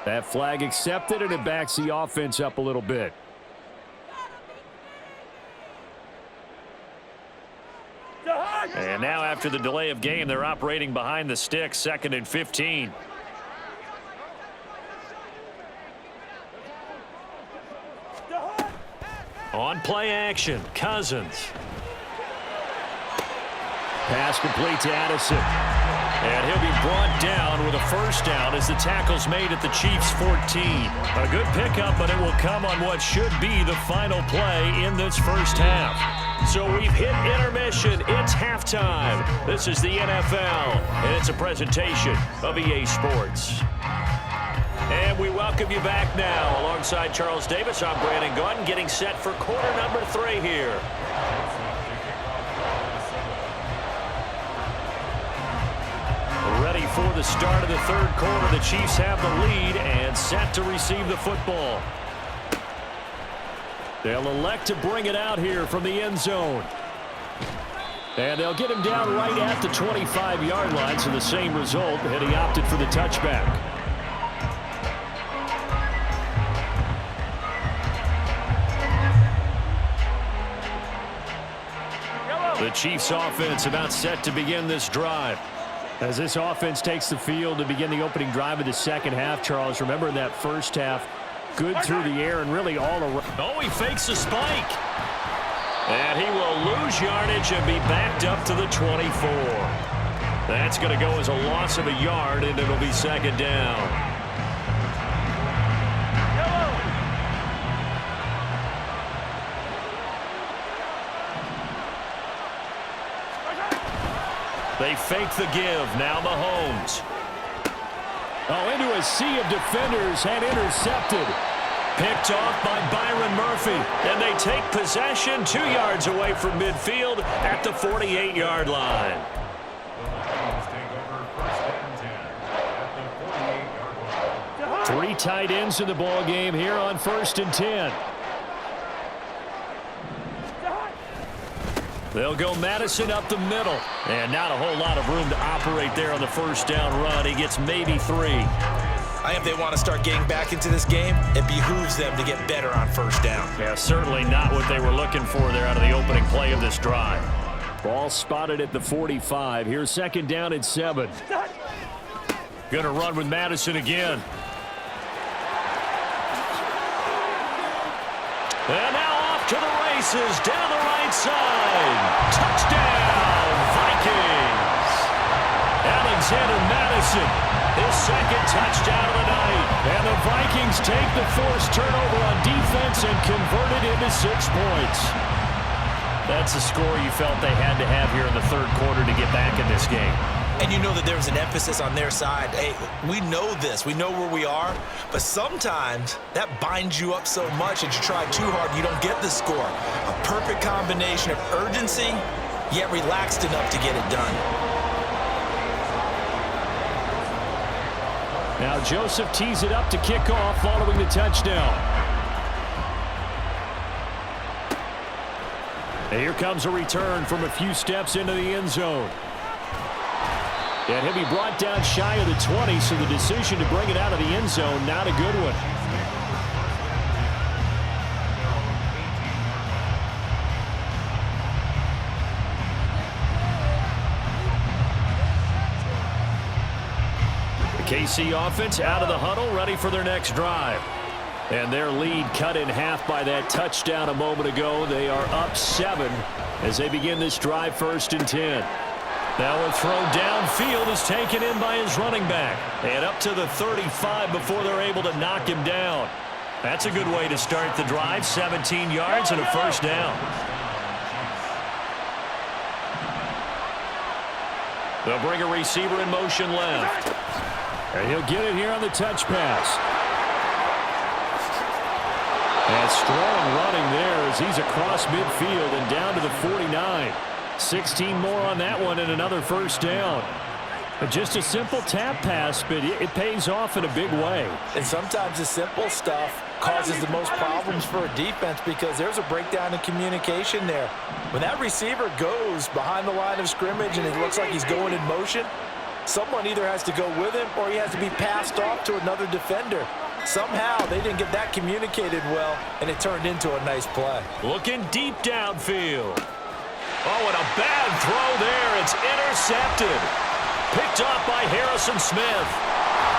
Speaker 7: That flag accepted, and it backs the offense up a little bit.
Speaker 1: And now after the delay of game, they're operating behind the sticks, 2nd and 15. On play action, Cousins.
Speaker 7: Pass complete to Addison.
Speaker 1: And he'll be brought down with a first down as the tackle's made at the Chiefs' 14. A good pickup, but it will come on what should be the final play in this first half. So we've hit intermission. It's halftime. This is the NFL, and it's a presentation of EA Sports. And we welcome you back now. Alongside Charles Davis, I'm Brandon Gaudin, getting set for quarter number 3 here. Ready for the start of the third quarter. The Chiefs have the lead and set to receive the football. They'll elect to bring it out here from the end zone. And they'll get him down right at the 25-yard line, so the same result, and he opted for the touchback. The Chiefs offense about set to begin this drive. As this offense takes the field to begin the opening drive of the second half, Charles, remember in that first half, good through the air and really all around. Oh, he fakes a spike.
Speaker 7: And he will lose yardage and be backed up to the 24. That's going to go as a loss of a yard, and it'll be second down. They fake the give. Now Mahomes. Oh, into a sea of defenders and intercepted. Picked off by Byron Murphy. And they take possession 2 yards away from midfield at the 48-yard line. Three tight ends in the ball game here on 1st and 10. They'll go Madison up the middle. And not a whole lot of room to operate there on the first down run. He gets maybe 3.
Speaker 2: I think if they want to start getting back into this game, it behooves them to get better on first down.
Speaker 7: Yeah, certainly not what they were looking for there out of the opening play of this drive. Ball spotted at the 45. Here's second down and 7. Going to run with Madison again. And now off to the races down the right side. Touchdown, Vikings. Alexander Madison, his second touchdown of the night. And the Vikings take the forced turnover on defense and convert it into 6 points. That's a score you felt they had to have here in the third quarter to get back in this game.
Speaker 2: And you know that there was an emphasis on their side. Hey, we know this. We know where we are. But sometimes that binds you up so much that you try too hard, you don't get the score. A perfect combination of urgency, yet relaxed enough to get it done.
Speaker 7: Now Joseph tees it up to kick off following the touchdown. And here comes a return from a few steps into the end zone. And he'll be brought down shy of the 20, so the decision to bring it out of the end zone, not a good one. The KC offense out of the huddle, ready for their next drive. And their lead cut in half by that touchdown a moment ago. They are up 7 as they begin this drive 1st and 10. Now a throw downfield is taken in by his running back. And up to the 35 before they're able to knock him down. That's a good way to start the drive. 17 yards and a first down. They'll bring a receiver in motion left. And he'll get it here on the touch pass. And strong running there as he's across midfield and down to the 49. 16 more on that one and another first down. Just a simple tap pass, but it pays off in a big way.
Speaker 4: And sometimes the simple stuff causes the most problems for a defense because there's a breakdown in communication there. When that receiver goes behind the line of scrimmage and it looks like he's going in motion, someone either has to go with him or he has to be passed off to another defender. Somehow they didn't get that communicated well, and it turned into a nice play.
Speaker 7: Looking deep downfield. Oh, and a bad throw there. It's intercepted. Picked off by Harrison Smith.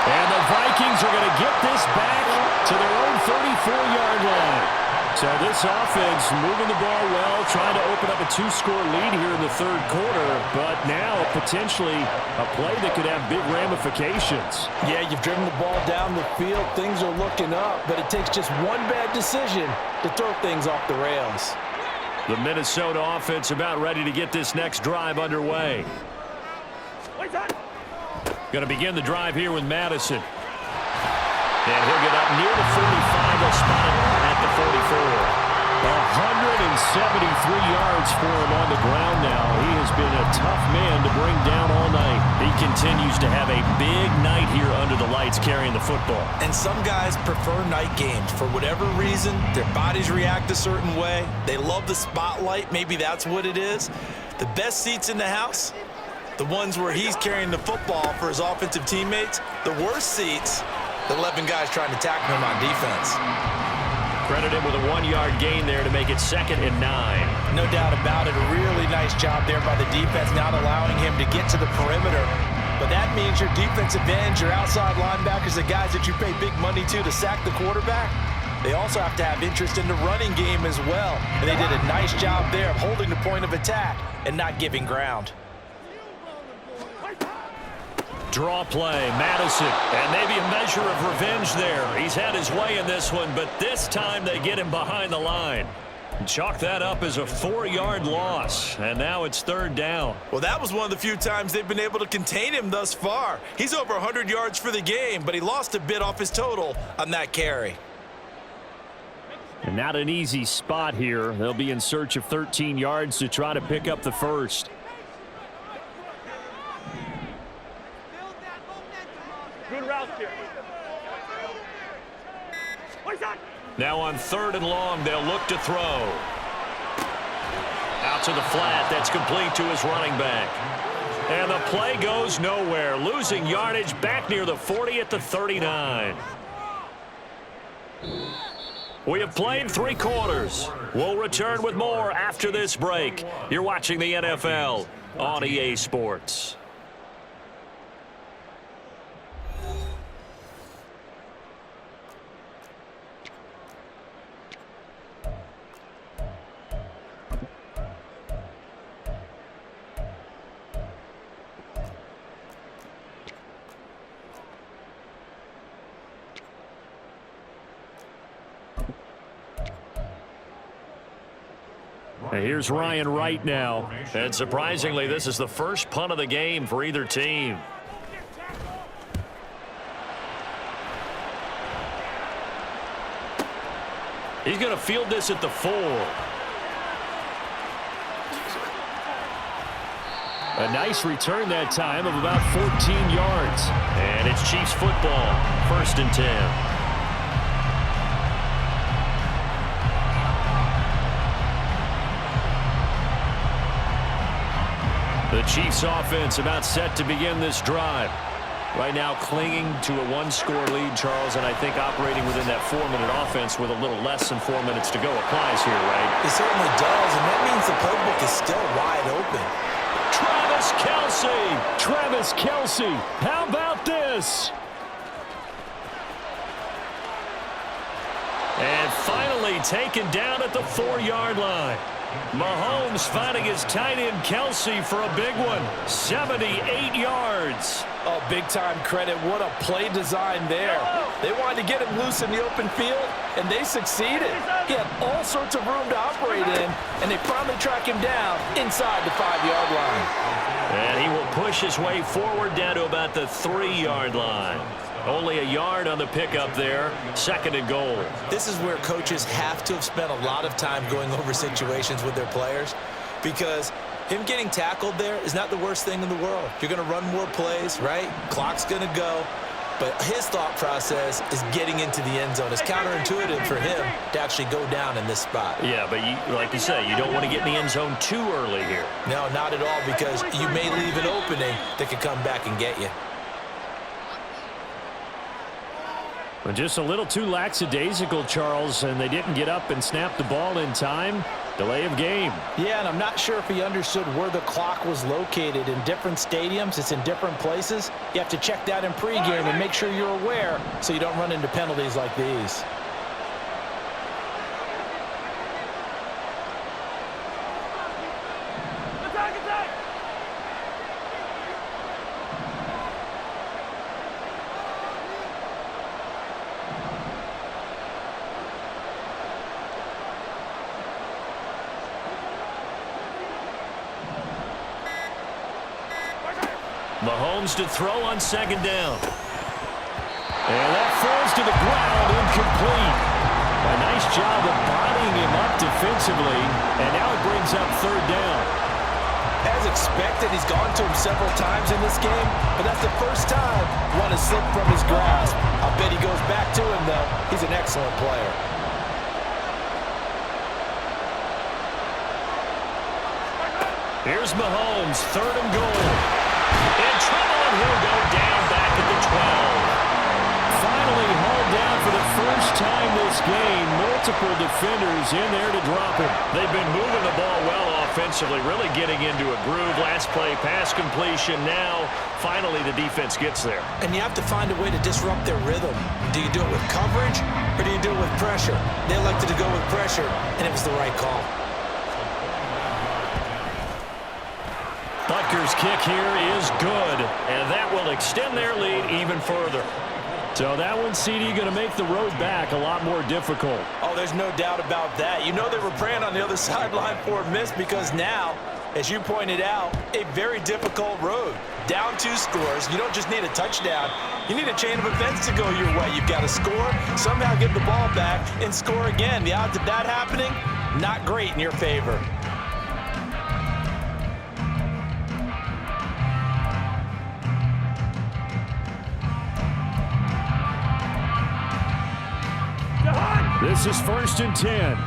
Speaker 7: And the Vikings are going to get this back to their own 34-yard line. So this offense moving the ball well, trying to open up a 2-score lead here in the third quarter, but now potentially a play that could have big ramifications.
Speaker 4: Yeah, you've driven the ball down the field. Things are looking up, but it takes just one bad decision to throw things off the rails.
Speaker 7: The Minnesota offense about ready to get this next drive underway. Going to begin the drive here with Madison. And he'll get up near the 45. They'll spot him at the 44. 173 yards for him on the ground now. He has been a tough man to bring down all night. He continues to have a big night here under the lights carrying the football.
Speaker 2: And some guys prefer night games. For whatever reason, their bodies react a certain way. They love the spotlight. Maybe that's what it is. The best seats in the house, the ones where he's carrying the football for his offensive teammates. The worst seats, the 11 guys trying to tackle him on defense.
Speaker 7: Credit him with a 1-yard gain there to make it 2nd and 9.
Speaker 2: No doubt about it. A really nice job there by the defense, not allowing him to get to the perimeter. But that means your defensive ends, your outside linebackers, the guys that you pay big money to sack the quarterback,
Speaker 4: they also have to have interest in the running game as well. And they did a nice job there of holding the point of attack and not giving ground.
Speaker 1: Draw play, Madison, and maybe a measure of revenge there. He's had his way in this one, but this time they get him behind the line. Chalk that up as a 4-yard loss, and now it's 3rd down.
Speaker 2: Well, that was one of the few times they've been able to contain him thus far. He's over 100 yards for the game, but he lost a bit off his total on that carry.
Speaker 7: And not an easy spot here. They'll be in search of 13 yards to try to pick up the first.
Speaker 3: Good route here.
Speaker 1: Now on 3rd and long, they'll look to throw. Out to the flat. That's complete to his running back. And the play goes nowhere. Losing yardage back near the 40 at the 39. We have played 3 quarters. We'll return with more after this break. You're watching the NFL on EA Sports. Here's Ryan right now. And surprisingly, this is the first punt of the game for either team. He's going to field this at the 4. A nice return that time of about 14 yards. And it's Chiefs football, 1st and 10. The Chiefs offense about set to begin this drive. Right now clinging to a 1-score lead, Charles, and I think operating within that 4-minute offense with a little less than 4 minutes to go applies here, right?
Speaker 2: It certainly does, and that means the playbook is still wide open.
Speaker 7: Travis Kelce. How about this?
Speaker 1: And finally taken down at the 4-yard line. Mahomes finding his tight end Kelce for a big one. 78 yards.
Speaker 4: Oh, big-time credit. What a play design there. They wanted to get him loose in the open field, and they succeeded. He had all sorts of room to operate in, and they finally track him down inside the 5-yard line.
Speaker 1: And he will push his way forward down to about the 3-yard line. Only a yard on the pickup there. 2nd and goal.
Speaker 2: This is where coaches have to have spent a lot of time going over situations with their players, because him getting tackled there is not the worst thing in the world. You're going to run more plays, right? Clock's going to go. But his thought process is getting into the end zone. It's counterintuitive for him to actually go down in this spot.
Speaker 1: Yeah, but like you say, you don't want to get in the end zone too early here.
Speaker 2: No, not at all, because you may leave an opening that could come back and get you.
Speaker 7: Well, just a little too lackadaisical, Charles, and they didn't get up and snap the ball in time. Delay of game.
Speaker 4: Yeah, and I'm not sure if he understood where the clock was located. In different stadiums, it's in different places. You have to check that in pregame and make sure you're aware so you don't run into penalties like these.
Speaker 1: Mahomes to throw on 2nd down. And that falls to the ground, incomplete. A nice job of bodying him up defensively, and now it brings up 3rd down.
Speaker 4: As expected, he's gone to him several times in this game, but that's the first time one has slipped from his grasp. I'll bet he goes back to him, though. He's an excellent player.
Speaker 1: Here's Mahomes, 3rd and goal. In trouble, and he'll go down back at the 12.
Speaker 7: Finally hauled down for the first time this game, multiple defenders in there to drop him.
Speaker 1: They've been moving the ball well offensively, really getting into a groove. Last play, pass completion. Now, finally, the defense gets there.
Speaker 2: And you have to find a way to disrupt their rhythm. Do you do it with coverage, or do you do it with pressure? They elected to go with pressure, and it was the right call.
Speaker 1: Butker's kick here is good, and that will extend their lead even further.
Speaker 7: So that one, CD, going to make the road back a lot more difficult.
Speaker 4: Oh, there's no doubt about that. You know they were praying on the other sideline for a miss because now, as you pointed out, a very difficult road. Down 2 scores. You don't just need a touchdown. You need a chain of events to go your way. You've got to score, somehow get the ball back, and score again. The odds of that happening, not great in your favor.
Speaker 7: This is 1st and 10.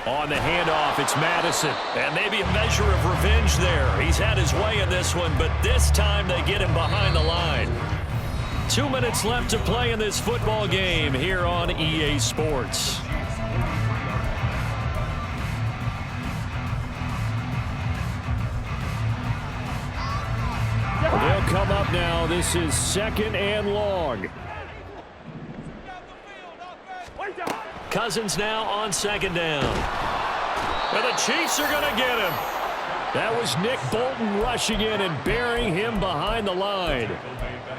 Speaker 1: On the handoff, it's Madison. And maybe a measure of revenge there. He's had his way in this one, but this time they get him behind the line. 2 minutes left to play in this football game here on EA Sports.
Speaker 7: They'll come up now. This is 2nd and long.
Speaker 1: Cousins now on 2nd down. And the Chiefs are going to get him.
Speaker 7: That was Nick Bolton rushing in and burying him behind the line.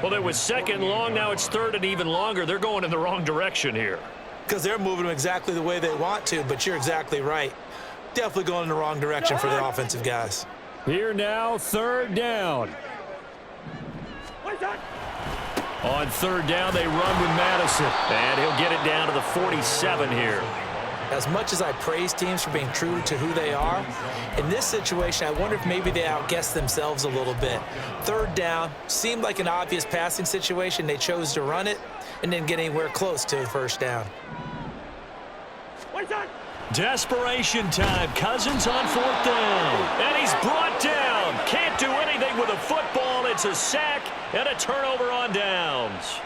Speaker 1: Well, it was 2nd and long. Now it's 3rd and even longer. They're going in the wrong direction here.
Speaker 2: Because they're moving them exactly the way they want to, but you're exactly right. Definitely going in the wrong direction for the offensive guys.
Speaker 7: Here now, 3rd down.
Speaker 1: On 3rd down, they run with Madison. And he'll get it down to the 47 here.
Speaker 2: As much as I praise teams for being true to who they are, in this situation, I wonder if maybe they outguessed themselves a little bit. 3rd down, seemed like an obvious passing situation. They chose to run it and didn't get anywhere close to the 1st down.
Speaker 1: Desperation time. Cousins on 4th down. And he's brought down. Can't do anything with a football. It's a sack and a turnover on downs.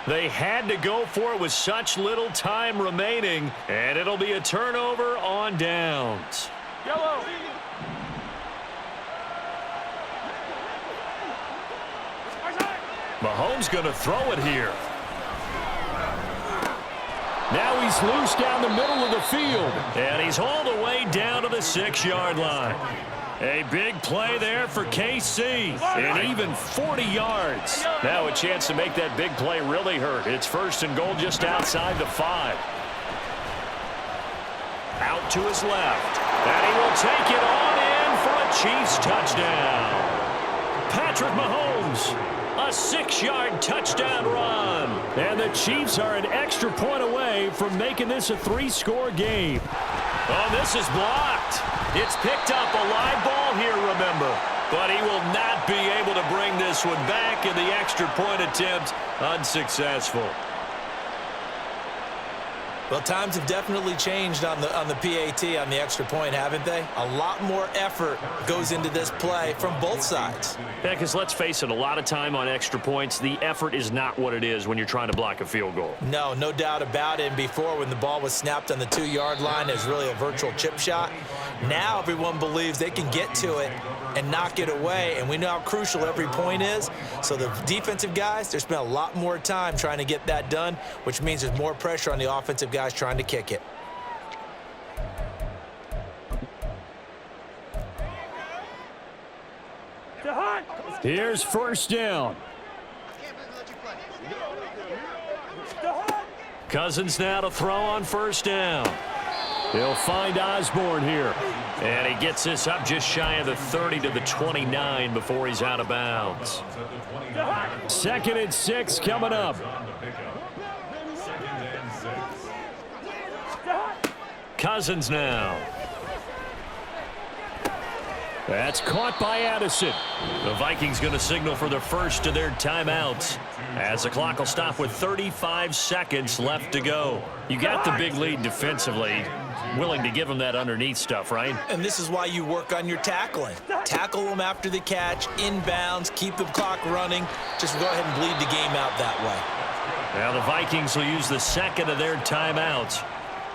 Speaker 1: They had to go for it with such little time remaining, and it'll be a turnover on downs.
Speaker 3: Yellow.
Speaker 1: Mahomes going to throw it here.
Speaker 7: Now he's loose down the middle of the field.
Speaker 1: And he's all the way down to the 6-yard line. A big play there for KC. And even 40 yards. Now a chance to make that big play really hurt. It's 1st and goal just outside the 5. Out to his left. And he will take it on in for a Chiefs touchdown. Patrick Mahomes. A 6-yard touchdown run.
Speaker 7: And the Chiefs are an extra point away from making this a 3-score game.
Speaker 1: Oh, this is blocked. It's picked up a live ball here, remember. But he will not be able to bring this one back, and the extra point attempt unsuccessful.
Speaker 2: Well, times have definitely changed on the PAT, on the extra point, haven't they? A lot more effort goes into this play from both sides.
Speaker 1: Yeah, because let's face it, a lot of time on extra points, the effort is not what it is when you're trying to block a field goal.
Speaker 2: No doubt about it. And before, when the ball was snapped on the 2-yard line, there's really a virtual chip shot. Now everyone believes they can get to it and knock it away, and we know how crucial every point is. So the defensive guys, they spent a lot more time trying to get that done, which means there's more pressure on the offensive guys trying to kick it.
Speaker 7: Here's 1st down.
Speaker 1: Cousins now to throw on 1st down.
Speaker 7: They'll find Osborne here.
Speaker 1: And he gets this up just shy of the 30 to the 29 before he's out of bounds.
Speaker 7: 2nd and 6 coming up.
Speaker 1: Cousins now.
Speaker 7: That's caught by Addison.
Speaker 1: The Vikings going to signal for the first of their timeouts as the clock will stop with 35 seconds left to go. You got the big lead defensively. willing to give him that underneath stuff, right?
Speaker 2: And this is why you work on your tackling. Tackle them after the catch, inbounds, keep the clock running. Just go ahead and bleed the game out that way.
Speaker 1: Now the Vikings will use the second of their timeouts.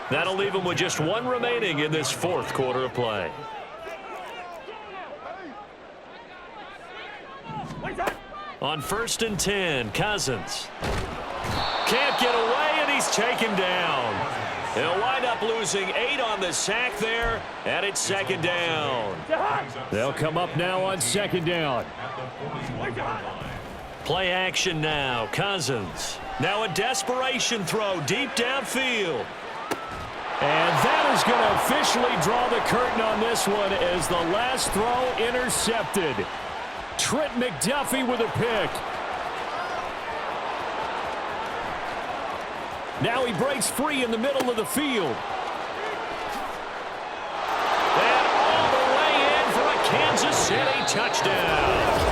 Speaker 1: That'll leave them with just one remaining in this fourth quarter of play. On 1st and 10, Cousins. Can't get away, and he's taken down. They'll wind up losing 8 on the sack there, and it's 2nd down.
Speaker 7: They'll come up now on 2nd down.
Speaker 1: Play action now, Cousins. Now a desperation throw deep downfield.
Speaker 7: And that is going to officially draw the curtain on this one as the last throw intercepted. Trent McDuffie with a pick. Now he breaks free in the middle of the field.
Speaker 1: And all the way in for a Kansas City touchdown.